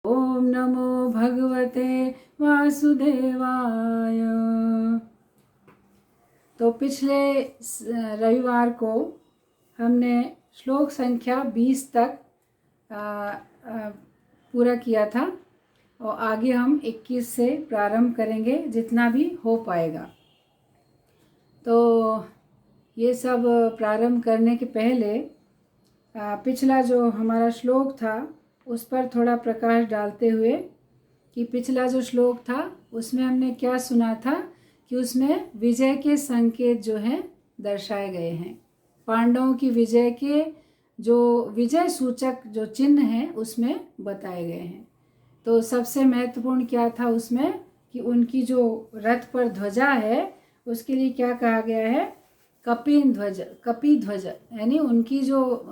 ओम नमो भगवते वासुदेवाय। तो पिछले रविवार को हमने श्लोक संख्या 20 तक पूरा किया था और आगे हम 21 से प्रारंभ करेंगे जितना भी हो पाएगा। तो ये सब प्रारंभ करने के पहले पिछला जो हमारा श्लोक था उस पर थोड़ा प्रकाश डालते हुए कि पिछला जो श्लोक था उसमें हमने क्या सुना था कि उसमें विजय के संकेत जो हैं दर्शाए गए हैं। पांडवों की विजय के जो विजय सूचक जो चिन्ह हैं उसमें बताए गए हैं। तो सबसे महत्वपूर्ण क्या था उसमें कि उनकी जो रथ पर ध्वजा है उसके लिए क्या कहा गया है, कपी ध्वज, यानी उनकी जो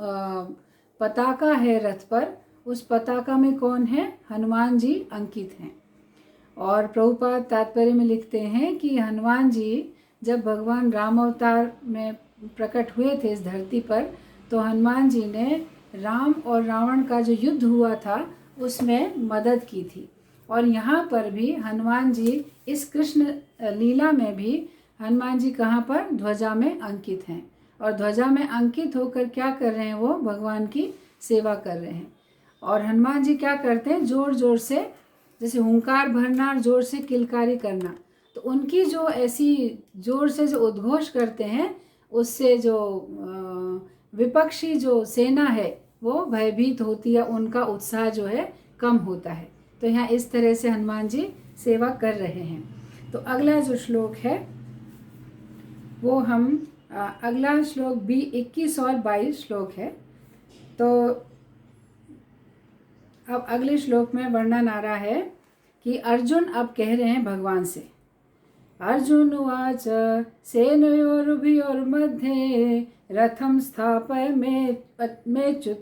पताका है रथ पर, उस पताका में कौन है, हनुमान जी अंकित हैं। और प्रभुपाद तात्पर्य में लिखते हैं कि हनुमान जी जब भगवान राम अवतार में प्रकट हुए थे इस धरती पर, तो हनुमान जी ने राम और रावण का जो युद्ध हुआ था उसमें मदद की थी। और यहाँ पर भी हनुमान जी इस कृष्ण लीला में भी हनुमान जी कहाँ पर, ध्वजा में अंकित हैं। और ध्वजा में अंकित होकर क्या कर रहे हैं, वो भगवान की सेवा कर रहे हैं। और हनुमान जी क्या करते हैं, जोर जोर से, जैसे हुंकार भरना और जोर से किलकारी करना, तो उनकी जो ऐसी जोर से जो उद्घोष करते हैं उससे जो विपक्षी जो सेना है वो भयभीत होती है, उनका उत्साह जो है कम होता है। तो यहाँ इस तरह से हनुमान जी सेवा कर रहे हैं। तो अगला जो श्लोक है वो हम अगला श्लोक भी 21 और 22 श्लोक है। तो अब अगले श्लोक में वर्णन आ रहा है कि अर्जुन अब कह रहे हैं भगवान से। अर्जुन उवाच सेनयोरुभयोर्मध्ये रथं स्थापय मेच्युत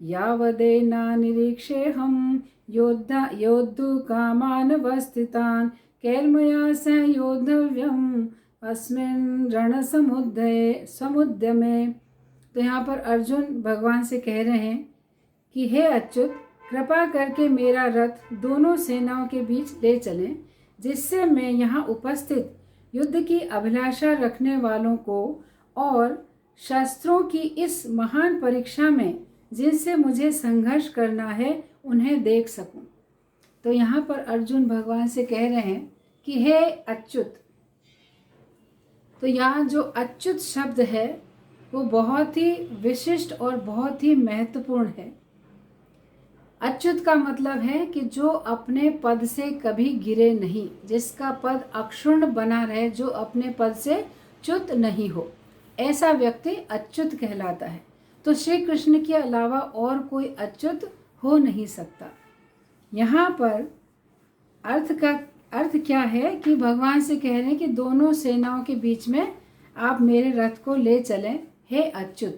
यावदेना निरीक्षेऽहं योद्धुकामानवस्थितान् कैर्मया सह योद्धव्यम् अस्मिन् रणसमुद्यमे। तो यहाँ पर अर्जुन भगवान से कह रहे हैं कि हे अच्युत, कृपा करके मेरा रथ दोनों सेनाओं के बीच ले चलें, जिससे मैं यहाँ उपस्थित युद्ध की अभिलाषा रखने वालों को और शस्त्रों की इस महान परीक्षा में जिनसे मुझे संघर्ष करना है उन्हें देख सकूं। तो यहाँ पर अर्जुन भगवान से कह रहे हैं कि हे अच्युत। तो यहाँ जो अच्युत शब्द है वो बहुत ही विशिष्ट और बहुत ही महत्वपूर्ण है। अच्युत का मतलब है कि जो अपने पद से कभी गिरे नहीं, जिसका पद अक्षुण्ण बना रहे, जो अपने पद से च्युत नहीं हो, ऐसा व्यक्ति अच्युत कहलाता है। तो श्री कृष्ण के अलावा और कोई अच्युत हो नहीं सकता। यहाँ पर अर्थ क्या है कि भगवान से कह रहे हैं कि दोनों सेनाओं के बीच में आप मेरे रथ को ले चलें, हे अच्युत।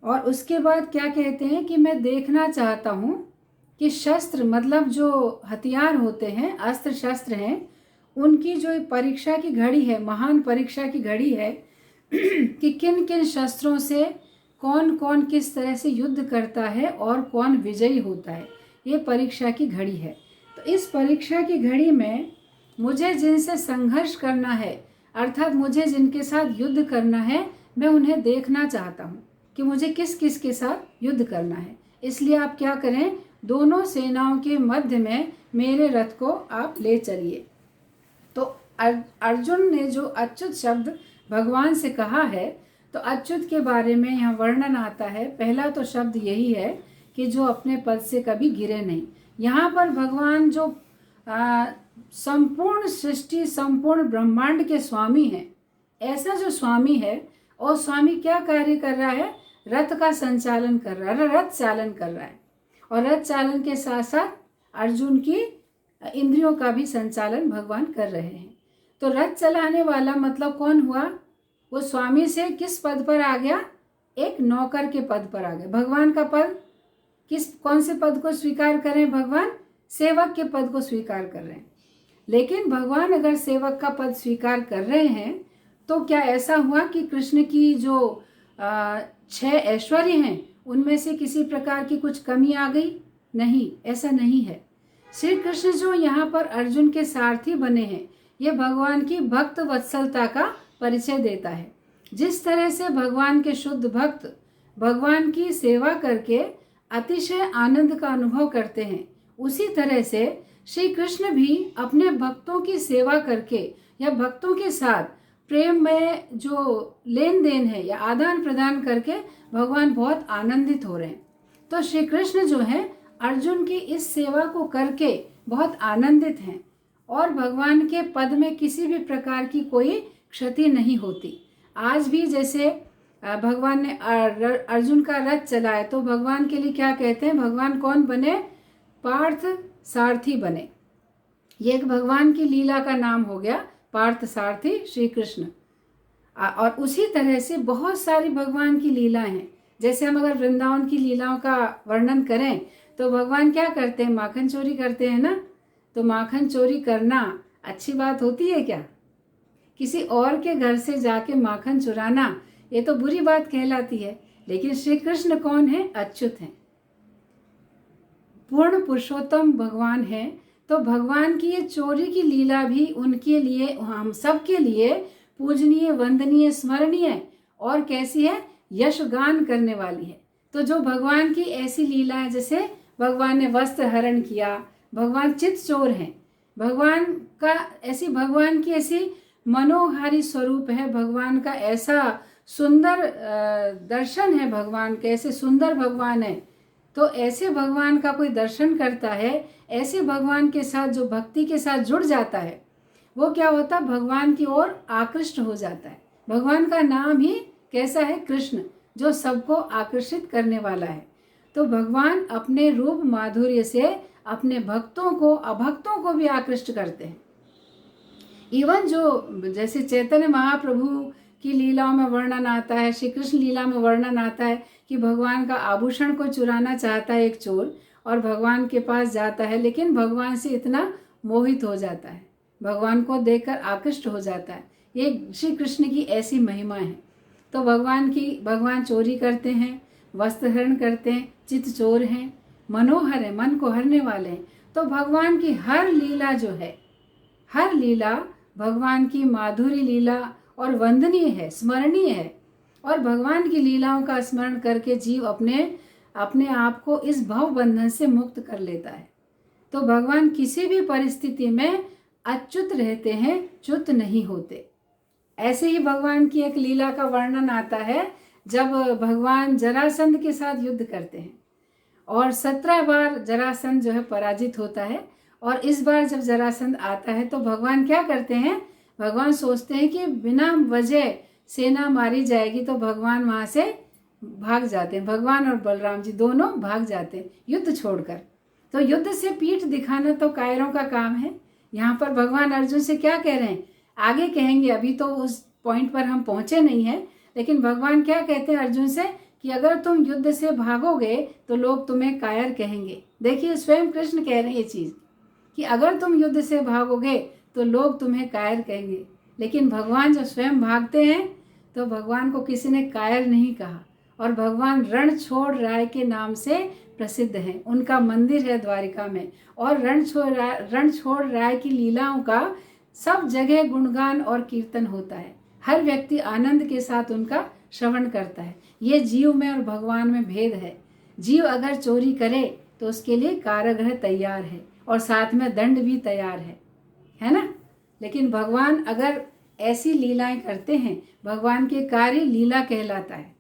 और उसके बाद क्या कहते हैं कि मैं देखना चाहता हूँ कि शस्त्र, मतलब जो हथियार होते हैं, अस्त्र शस्त्र हैं, उनकी जो परीक्षा की घड़ी है, महान परीक्षा की घड़ी है कि किन किन शस्त्रों से कौन कौन किस तरह से युद्ध करता है और कौन विजयी होता है, ये परीक्षा की घड़ी है। तो इस परीक्षा की घड़ी में मुझे जिनसे संघर्ष करना है, अर्थात मुझे जिनके साथ युद्ध करना है, मैं उन्हें देखना चाहता हूँ कि मुझे किस किस के साथ युद्ध करना है। इसलिए आप क्या करें, दोनों सेनाओं के मध्य में मेरे रथ को आप ले चलिए। तो अर्जुन ने जो अच्युत शब्द भगवान से कहा है, तो अच्युत के बारे में यहाँ वर्णन आता है। पहला तो शब्द यही है कि जो अपने पद से कभी गिरे नहीं। यहाँ पर भगवान जो संपूर्ण सृष्टि, संपूर्ण ब्रह्मांड के स्वामी हैं, ऐसा जो स्वामी है, और स्वामी क्या कार्य कर रहा है, रथ का संचालन कर रहा है, रथ चालन कर रहा है। और रथ चालन के साथ साथ अर्जुन की इंद्रियों का भी संचालन भगवान कर रहे हैं। तो रथ चलाने वाला मतलब कौन हुआ, वो स्वामी से किस पद पर आ गया, एक नौकर के पद पर आ गया। भगवान का पद कौन से पद को स्वीकार करें, भगवान सेवक के पद को स्वीकार कर रहे हैं। लेकिन भगवान अगर सेवक का पद स्वीकार कर रहे हैं तो क्या ऐसा हुआ कि कृष्ण की जो 6 ऐश्वर्य हैं उनमें से किसी प्रकार की कुछ कमी आ गई? नहीं, ऐसा नहीं है। श्री कृष्ण जो यहाँ पर अर्जुन के सारथी बने हैं, ये भगवान की भक्त वत्सलता का परिचय देता है। जिस तरह से भगवान के शुद्ध भक्त भगवान की सेवा करके अतिशय आनंद का अनुभव करते हैं, उसी तरह से श्री कृष्ण भी अपने भक्तों की सेवा करके या भक्तों के साथ प्रेम में जो लेन देन है या आदान प्रदान करके भगवान बहुत आनंदित हो रहे हैं। तो श्री कृष्ण जो है अर्जुन की इस सेवा को करके बहुत आनंदित हैं और भगवान के पद में किसी भी प्रकार की कोई क्षति नहीं होती। आज भी जैसे भगवान ने अर्जुन का रथ चलाया तो भगवान के लिए क्या कहते हैं, भगवान कौन बने, पार्थ सारथी बने। ये एक भगवान की लीला का नाम हो गया, पार्थ सारथी श्री कृष्ण। और उसी तरह से बहुत सारी भगवान की लीलाएं हैं। जैसे हम अगर वृंदावन की लीलाओं का वर्णन करें तो भगवान क्या करते हैं, माखन चोरी करते हैं ना। तो माखन चोरी करना अच्छी बात होती है क्या? किसी और के घर से जाके माखन चुराना ये तो बुरी बात कहलाती है। लेकिन श्री कृष्ण कौन है, अच्युत हैं, पूर्ण पुरुषोत्तम भगवान है। तो भगवान की ये चोरी की लीला भी उनके लिए, हम सब के लिए पूजनीय, वंदनीय, स्मरणीय और कैसी है, यशगान करने वाली है। तो जो भगवान की ऐसी लीला है, जैसे भगवान ने वस्त्र हरण किया, भगवान चित चोर हैं, भगवान की ऐसी मनोहारी स्वरूप है, भगवान का ऐसा सुंदर दर्शन है, भगवान कैसे सुंदर भगवान है। तो ऐसे भगवान का कोई दर्शन करता है, ऐसे भगवान के साथ जो भक्ति के साथ जुड़ जाता है, वो क्या होता है, भगवान की ओर आकृष्ट हो जाता है। भगवान का नाम ही कैसा है, कृष्ण, जो सबको आकर्षित करने वाला है। तो भगवान अपने रूप माधुर्य से अपने भक्तों को, अभक्तों को भी आकृष्ट करते हैं। इवन जो जैसे चैतन्य महाप्रभु की लीलाओं में वर्णन आता है, श्री कृष्ण लीला में वर्णन आता है कि भगवान का आभूषण को चुराना चाहता है एक चोर और भगवान के पास जाता है, लेकिन भगवान से इतना मोहित हो जाता है, भगवान को देखकर आकृष्ट हो जाता है। ये श्री कृष्ण की ऐसी महिमा है। तो भगवान चोरी करते हैं, वस्त्रहरण करते हैं, चित चोर हैं, मनोहर है, मन को हरने वाले हैं। तो भगवान की हर लीला जो है, हर लीला भगवान की माधुरी लीला और वंदनीय है, स्मरणीय है। और भगवान की लीलाओं का स्मरण करके जीव अपने आप को इस भव बंधन से मुक्त कर लेता है। तो भगवान किसी भी परिस्थिति में अच्युत रहते हैं, च्युत नहीं होते। ऐसे ही भगवान की एक लीला का वर्णन आता है, जब भगवान जरासंध के साथ युद्ध करते हैं और 17 बार जरासंध जो है पराजित होता है। और इस बार जब जरासंध आता है तो भगवान क्या करते हैं, भगवान सोचते हैं कि बिना वजह सेना मारी जाएगी, तो भगवान वहाँ से भाग जाते हैं। भगवान और बलराम जी दोनों भाग जाते हैं युद्ध छोड़कर। तो युद्ध से पीठ दिखाना तो कायरों का काम है। यहाँ पर भगवान अर्जुन से क्या कह रहे हैं, आगे कहेंगे, अभी तो उस पॉइंट पर हम पहुँचे नहीं हैं। लेकिन भगवान क्या कहते हैं अर्जुन से कि अगर तुम युद्ध से भागोगे तो लोग तुम्हें कायर कहेंगे। देखिए, स्वयं कृष्ण कह रहे हैं ये चीज़ कि अगर तुम युद्ध से भागोगे तो लोग तुम्हें कायर कहेंगे। लेकिन भगवान जब स्वयं भागते हैं तो भगवान को किसी ने कायर नहीं कहा। और भगवान रणछोड़ राय के नाम से प्रसिद्ध हैं, उनका मंदिर है द्वारिका में। और रणछोड़ राय की लीलाओं का सब जगह गुणगान और कीर्तन होता है। हर व्यक्ति आनंद के साथ उनका श्रवण करता है। ये जीव में और भगवान में भेद है। जीव अगर चोरी करे तो उसके लिए कारागृह तैयार है और साथ में दंड भी तैयार है ना। लेकिन भगवान अगर ऐसी लीलाएं करते हैं, भगवान के कार्य लीला कहलाता है।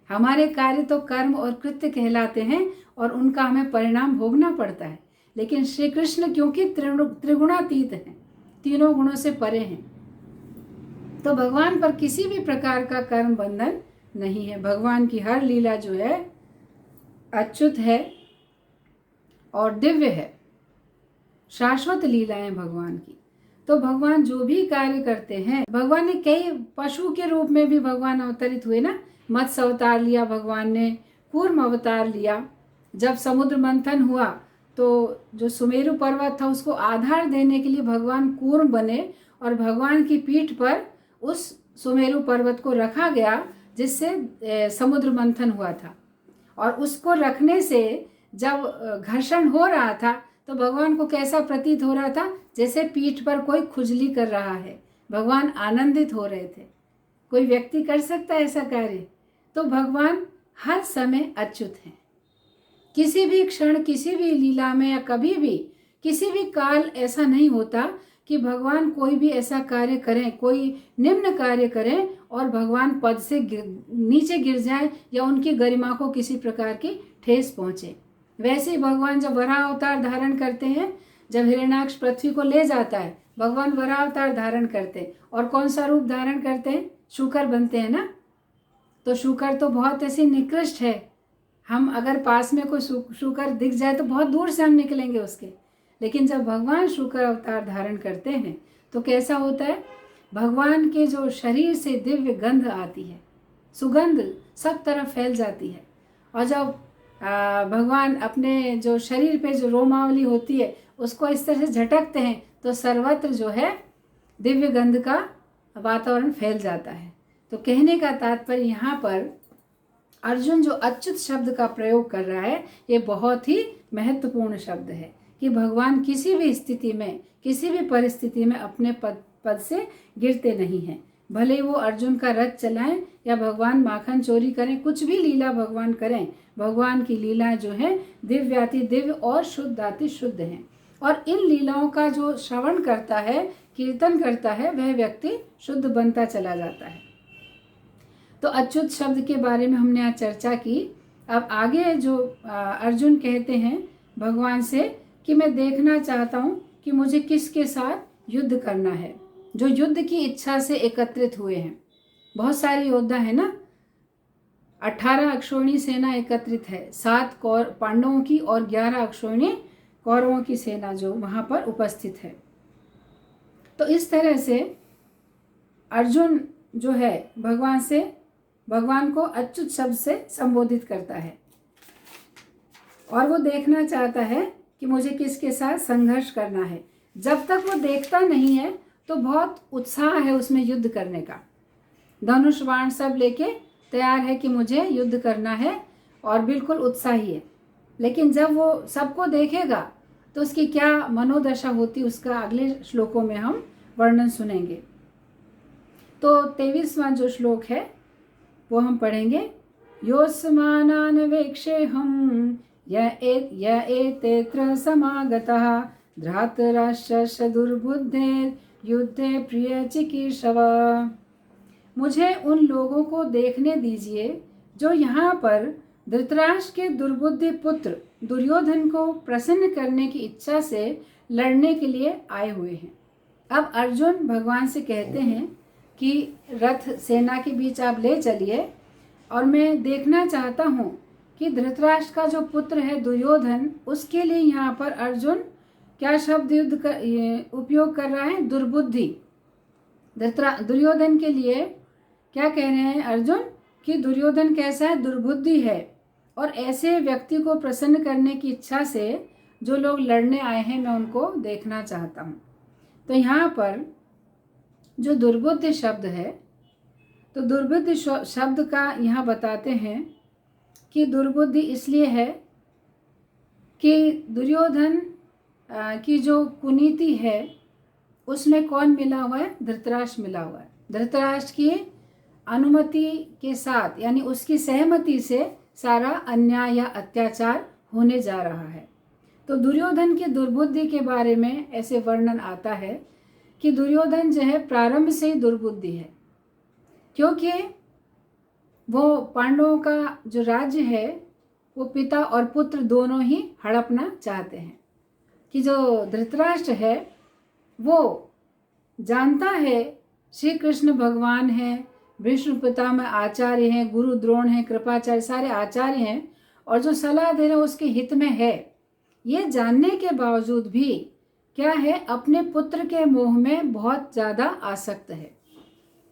हमारे कार्य तो कर्म और कृत्य कहलाते हैं और उनका हमें परिणाम भोगना पड़ता है। लेकिन श्री कृष्ण क्योंकि त्रिगुणातीत हैं, तीनों गुणों से परे हैं, तो भगवान पर किसी भी प्रकार का कर्म बंधन नहीं है। भगवान की हर लीला जो है अच्युत है और दिव्य है, शाश्वत लीलाएं भगवान की। तो भगवान जो भी कार्य करते हैं, भगवान ने कई पशु के रूप में भी भगवान अवतरित हुए ना। मत्स्य अवतार लिया भगवान ने, कूर्म अवतार लिया। जब समुद्र मंथन हुआ तो जो सुमेरु पर्वत था उसको आधार देने के लिए भगवान कूर्म बने और भगवान की पीठ पर उस सुमेरु पर्वत को रखा गया, जिससे समुद्र मंथन हुआ था। और उसको रखने से जब घर्षण हो रहा था तो भगवान को कैसा प्रतीत हो रहा था? जैसे पीठ पर कोई खुजली कर रहा है। भगवान आनंदित हो रहे थे। कोई व्यक्ति कर सकता है ऐसा कार्य? तो भगवान हर समय अच्युत हैं। किसी भी क्षण, किसी भी लीला में या कभी भी किसी भी काल ऐसा नहीं होता कि भगवान कोई भी ऐसा कार्य करें, कोई निम्न कार्य करें और भगवान पद से नीचे गिर जाए या उनकी गरिमा को किसी प्रकार की ठेस पहुंचे। वैसे ही भगवान जब वराह अवतार धारण करते हैं, जब हिरण्याक्ष पृथ्वी को ले जाता है, भगवान वराह अवतार धारण करते हैं। और कौन सा रूप धारण करते हैं? शूकर बनते हैं ना। तो शूकर तो बहुत ऐसी निकृष्ट है, हम अगर पास में कोई शूकर दिख जाए तो बहुत दूर से हम निकलेंगे उसके। लेकिन जब भगवान शूकर अवतार धारण करते हैं तो कैसा होता है? भगवान के जो शरीर से दिव्य गंध आती है, सुगंध सब तरफ फैल जाती है। और जब भगवान अपने जो शरीर पे जो रोमावली होती है उसको इस तरह से झटकते हैं तो सर्वत्र जो है दिव्य गंध का वातावरण फैल जाता है। तो कहने का तात्पर्य यहाँ पर अर्जुन जो अच्युत शब्द का प्रयोग कर रहा है ये बहुत ही महत्वपूर्ण शब्द है कि भगवान किसी भी स्थिति में, किसी भी परिस्थिति में अपने पद से गिरते नहीं हैं। भले वो अर्जुन का रथ चलाएं या भगवान माखन चोरी करें, कुछ भी लीला भगवान करें, भगवान की लीला जो है दिव्याति दिव्य और शुद्धाति शुद्ध हैं। और इन लीलाओं का जो श्रवण करता है, कीर्तन करता है, वह व्यक्ति शुद्ध बनता चला जाता है। तो अच्युत शब्द के बारे में हमने आज चर्चा की। अब आगे जो अर्जुन कहते हैं भगवान से कि मैं देखना चाहता हूँ कि मुझे किसके साथ युद्ध करना है। जो युद्ध की इच्छा से एकत्रित हुए हैं, बहुत सारे योद्धा है ना, 18 अक्षौहिणी सेना एकत्रित है, 7 पांडवों की और 11 अक्षौहिणी कौरवों की सेना जो वहाँ पर उपस्थित है। तो इस तरह से अर्जुन जो है भगवान को अच्युत शब्द से संबोधित करता है और वो देखना चाहता है कि मुझे किसके साथ संघर्ष करना है। जब तक वो देखता नहीं है तो बहुत उत्साह है उसमें युद्ध करने का, धनुष बाण सब लेके तैयार है कि मुझे युद्ध करना है और बिल्कुल उत्साही है। लेकिन जब वो सबको देखेगा तो उसकी क्या मनोदशा होती उसका अगले श्लोकों में हम वर्णन सुनेंगे। तो 23वां जो श्लोक है वो हम पढ़ेंगे। योस्मानान वेक्षेऽहं य एतेऽत्र समागतः धृतराष्ट्रस्य दुर्बुद्धे युद्धे प्रिय चिकीर्षव। मुझे उन लोगों को देखने दीजिए जो यहाँ पर धृतराष्ट्र के दुर्बुद्धि पुत्र दुर्योधन को प्रसन्न करने की इच्छा से लड़ने के लिए आए हुए हैं। अब अर्जुन भगवान से कहते हैं कि रथ सेना के बीच आप ले चलिए और मैं देखना चाहता हूँ कि धृतराष्ट्र का जो पुत्र है दुर्योधन, उसके लिए यहाँ पर अर्जुन क्या शब्द युद्ध का उपयोग कर रहा है? दुर्बुद्धि। दुर्योधन के लिए क्या कह रहे हैं अर्जुन कि दुर्योधन कैसा है? दुर्बुद्धि है। और ऐसे व्यक्ति को प्रसन्न करने की इच्छा से जो लोग लड़ने आए हैं मैं उनको देखना चाहता हूँ। तो यहाँ पर जो दुर्बुद्धि शब्द है, तो दुर्बुद्धि शब्द का यहाँ बताते हैं कि दुर्बुद्धि इसलिए है कि दुर्योधन की जो कुनीति है उसमें कौन मिला हुआ है? धृतराष्ट्र मिला हुआ है। धृतराष्ट्र की अनुमति के साथ यानी उसकी सहमति से सारा अन्याय या अत्याचार होने जा रहा है। तो दुर्योधन की दुर्बुद्धि के बारे में ऐसे वर्णन आता है कि दुर्योधन जो है प्रारंभ से ही दुर्बुद्धि है, क्योंकि वो पांडवों का जो राज्य है वो पिता और पुत्र दोनों ही हड़पना चाहते हैं। कि जो धृतराष्ट्र है वो जानता है श्री कृष्ण भगवान हैं, विष्णु पितामह आचार्य हैं, गुरु द्रोण हैं, कृपाचार्य सारे आचार्य हैं और जो सलाह दे रहे हैं उसके हित में है। ये जानने के बावजूद भी क्या है, अपने पुत्र के मोह में बहुत ज़्यादा आसक्त है।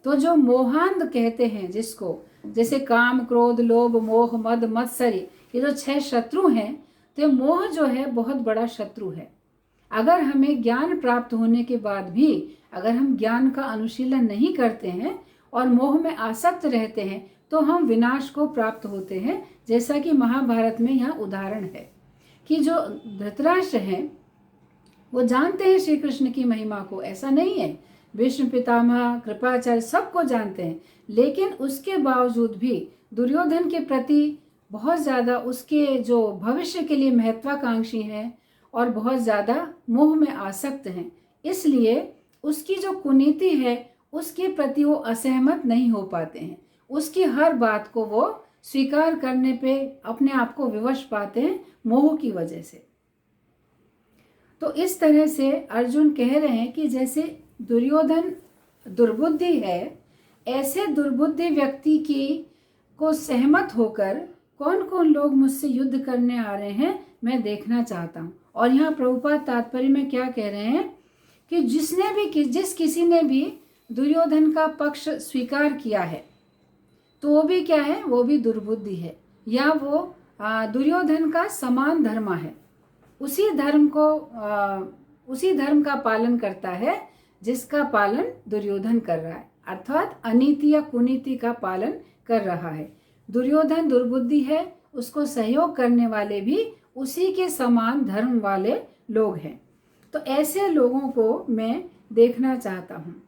तो जो मोहांध कहते हैं जिसको, जैसे काम क्रोध लोभ मोह मद मत्सरी, ये जो 6 शत्रु हैं, तो मोह जो है बहुत बड़ा शत्रु है। अगर हमें ज्ञान प्राप्त होने के बाद भी अगर हम ज्ञान का अनुशीलन नहीं करते हैं और मोह में आसक्त रहते हैं तो हम विनाश को प्राप्त होते हैं, जैसा कि महाभारत में यहाँ उदाहरण है। कि जो धृतराष्ट्र हैं वो जानते हैं श्री कृष्ण की महिमा को, ऐसा नहीं है। भीष्म पितामह, कृपाचार्य सबको जानते हैं, लेकिन उसके बावजूद भी दुर्योधन के प्रति बहुत ज़्यादा उसके जो भविष्य के लिए महत्वाकांक्षी हैं और बहुत ज़्यादा मोह में आसक्त हैं। इसलिए उसकी जो कुनीति है उसके प्रति वो असहमत नहीं हो पाते हैं। उसकी हर बात को वो स्वीकार करने पे अपने आप को विवश पाते हैं मोह की वजह से। तो इस तरह से अर्जुन कह रहे हैं कि जैसे दुर्योधन दुर्बुद्धि है, ऐसे दुर्बुद्धि व्यक्ति की को सहमत होकर कौन कौन लोग मुझसे युद्ध करने आ रहे हैं मैं देखना चाहता हूँ। और यहाँ प्रभुपाद तात्पर्य में क्या कह रहे हैं कि जिस किसी ने भी दुर्योधन का पक्ष स्वीकार किया है तो वो भी क्या है, वो भी दुर्बुद्धि है, या वो दुर्योधन का समान धर्म है, उसी धर्म का पालन करता है जिसका पालन दुर्योधन कर रहा है, अर्थात अनीति या कुनीति का पालन कर रहा है। दुर्योधन दुर्बुद्धि है, उसको सहयोग करने वाले भी उसी के समान धर्म वाले लोग हैं। तो ऐसे लोगों को मैं देखना चाहता हूँ।